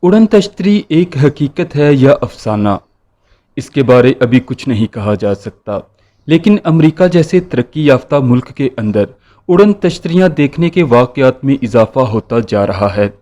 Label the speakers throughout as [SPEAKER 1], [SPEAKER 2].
[SPEAKER 1] उड़न तश्तरी एक हकीकत है या अफसाना, इसके बारे अभी कुछ नहीं कहा जा सकता। लेकिन अमेरिका जैसे तरक्की याफ्ता मुल्क के अंदर उड़न तश्तरियाँ देखने के वाक़यात में इजाफा होता जा रहा है।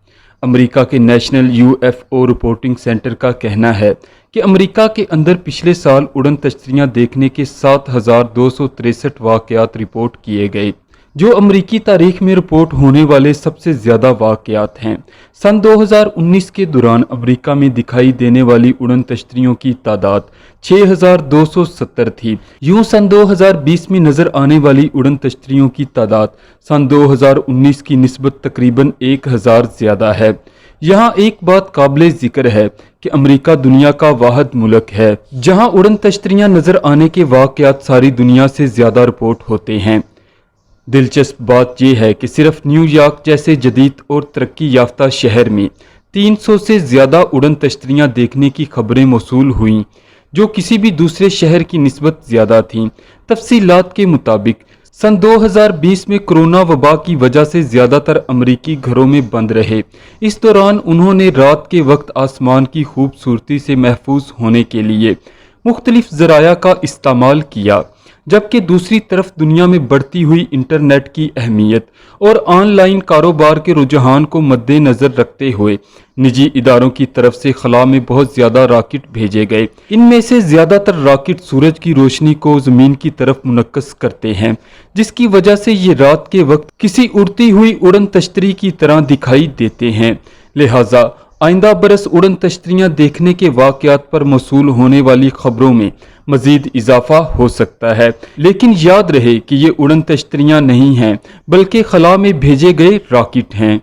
[SPEAKER 1] अमेरिका के नेशनल UFO रिपोर्टिंग सेंटर का कहना है कि अमेरिका के अंदर पिछले साल उड़न तश्तरियाँ देखने के 7,263 वाक़यात रिपोर्ट किए गए, जो अमरीकी तारीख में रिपोर्ट होने वाले सबसे ज़्यादा वाक़यात हैं। सन 2019 के दौरान अमेरिका में दिखाई देने वाली उड़न तश्तरियों की तादाद 6,270 थी। यूं सन 2020 में नज़र आने वाली उड़न तश्तरियों की तादाद सन 2019 की निस्बत तकरीबन 1,000 ज़्यादा है। यहाँ एक बात काबिले ज़िक्र है कि अमेरिका दुनिया का वाहिद मुल्क है जहाँ उड़न तश्तरियाँ नज़र आने के वाक़यात सारी दुनिया से ज़्यादा रिपोर्ट होते हैं। दिलचस्प बात यह है कि सिर्फ न्यूयॉर्क जैसे जदीद और तरक्की याफ्ता शहर में 300 से ज़्यादा उड़न तश्तरियाँ देखने की खबरें मौसूल हुईं, जो किसी भी दूसरे शहर की निस्बत ज़्यादा थीं। तफसीलात के मुताबिक सन 2020 में कोरोना वबा की वजह से ज़्यादातर अमरीकी घरों में बंद रहे। इस दौरान उन्होंने रात के वक्त आसमान की खूबसूरती से महफूज होने के लिए मुख्तलिफ ज़राया का इस्तेमाल किया, जबकि दूसरी तरफ दुनिया में बढ़ती हुई इंटरनेट की अहमियत और ऑनलाइन कारोबार के रुझान को मद्देनज़र रखते हुए निजी इदारों की तरफ से खला में बहुत ज़्यादा रॉकेट भेजे गए। इनमें से ज़्यादातर रॉकेट सूरज की रोशनी को ज़मीन की तरफ मुनक्कस करते हैं, जिसकी वजह से ये रात के वक्त किसी उड़ती हुई उड़न तश्तरी की तरह दिखाई देते हैं। लिहाजा आइंदा बरस उड़न तश्तरियाँ देखने के वाक़यात पर मौसूल होने वाली खबरों में मज़ीद इजाफा हो सकता है। लेकिन याद रहे कि ये उड़न तश्तरियाँ नहीं हैं, बल्कि खला में भेजे गए रॉकेट हैं।